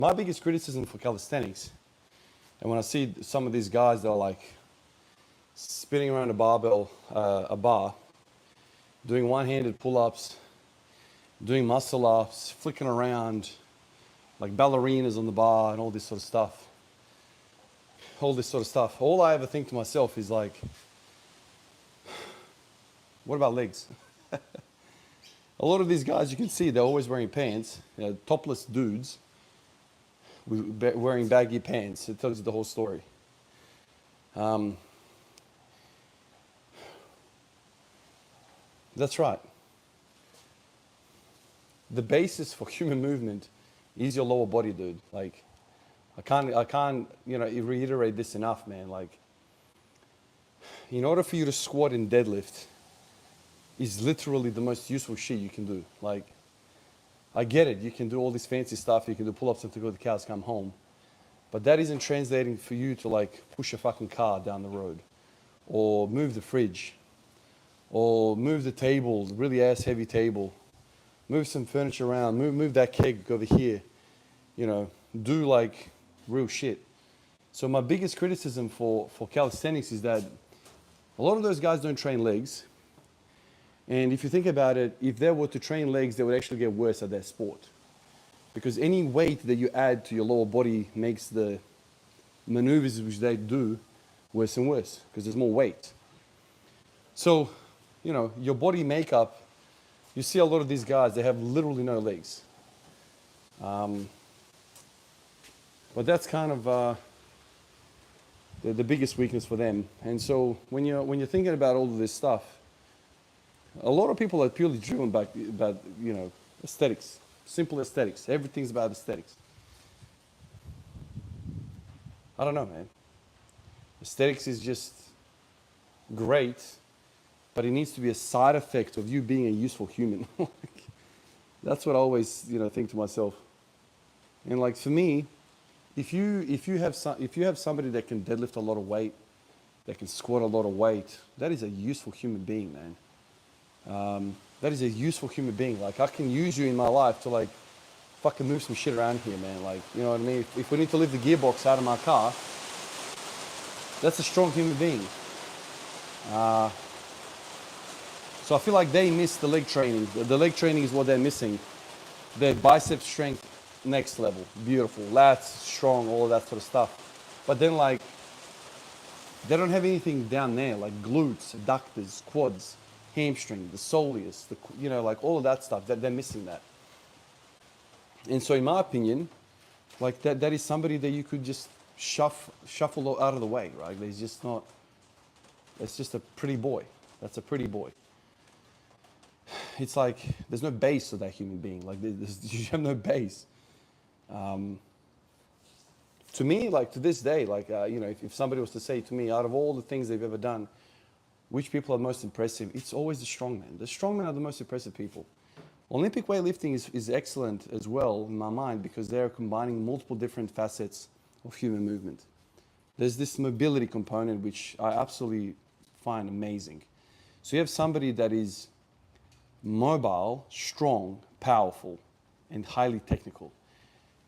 My biggest criticism for calisthenics, and when I see some of these guys that are like spinning around a barbell, a bar, doing one-handed pull-ups, doing muscle-ups, flicking around like ballerinas on the bar and all this sort of stuff. All I ever think to myself is like, what about legs? A lot of these guys, you can see they're always wearing pants, topless dudes wearing baggy pants. It tells you the whole story. That's right. The basis for human movement is your lower body, dude. Like, I can't, reiterate this enough, man. Like, in order for you to squat and deadlift is literally the most useful shit you can do. Like, I get it. You can do all this fancy stuff. You can do pull-ups until the cows come home. But that isn't translating for you to like push a fucking car down the road or move the fridge or move the table, really ass heavy table, move some furniture around, move that keg over here, do like real shit. So my biggest criticism for calisthenics is that a lot of those guys don't train legs. And if you think about it, if they were to train legs, they would actually get worse at their sport. Because any weight that you add to your lower body makes the maneuvers which they do worse and worse, because there's more weight. So, your body makeup, you see a lot of these guys, they have literally no legs. But that's kind of the biggest weakness for them. And so when you're thinking about all of this stuff, a lot of people are purely driven by aesthetics, simple aesthetics. Everything's about aesthetics. I don't know, man. Aesthetics is just great, but it needs to be a side effect of you being a useful human. That's what I always think to myself. And like for me, if you have somebody that can deadlift a lot of weight, that can squat a lot of weight, that is a useful human being, man. That is a useful human being. Like, I can use you in my life to like fucking move some shit around here, man. Like, you know what I mean? If we need to lift the gearbox out of my car, that's a strong human being. So I feel like they miss the leg training. The leg training is what they're missing. Their bicep strength, next level, beautiful. Lats, strong, all of that sort of stuff. But then like, they don't have anything down there, like glutes, adductors, quads, hamstring, the soleus, like all of that stuff, they're missing that. And so in my opinion, like that is somebody that you could just shuffle out of the way, right? It's just a pretty boy. That's a pretty boy. It's like, there's no base to that human being. Like, you have no base. To me, like to this day, like, if somebody was to say to me, out of all the things they've ever done, which people are most impressive, it's always the strongmen. The strongmen are the most impressive people. Olympic weightlifting is excellent as well in my mind because they're combining multiple different facets of human movement. There's this mobility component which I absolutely find amazing. So you have somebody that is mobile, strong, powerful, and highly technical.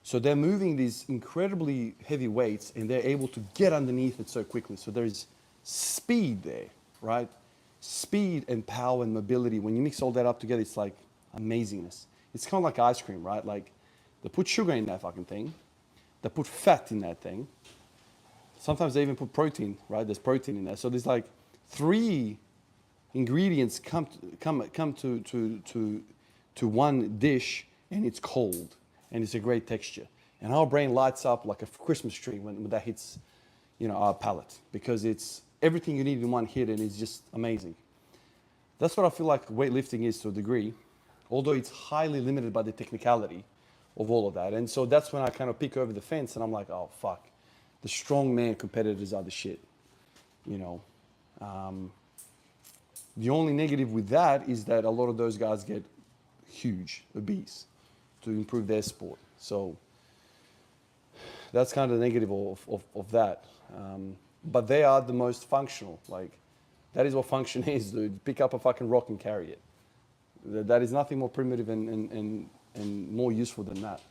So they're moving these incredibly heavy weights and they're able to get underneath it so quickly. So there's speed there, right? Speed and power and mobility. When you mix all that up together, it's like amazingness. It's kind of like ice cream, right? Like, they put sugar in that fucking thing. They put fat in that thing. Sometimes they even put protein, right? There's protein in there. So there's like 3 ingredients come to one dish, and it's cold, and it's a great texture. And our brain lights up like a Christmas tree when that hits, our palate, because it's everything you need in one hit, and it's just amazing. That's what I feel like weightlifting is to a degree, although it's highly limited by the technicality of all of that. And so that's when I kind of peek over the fence, and I'm like, oh fuck, the strongman competitors are the shit, The only negative with that is that a lot of those guys get huge, obese, to improve their sport. So that's kind of the negative of that. But they are the most functional. Like, that is what function is, dude. Pick up a fucking rock and carry it. That is nothing more primitive and more useful than that.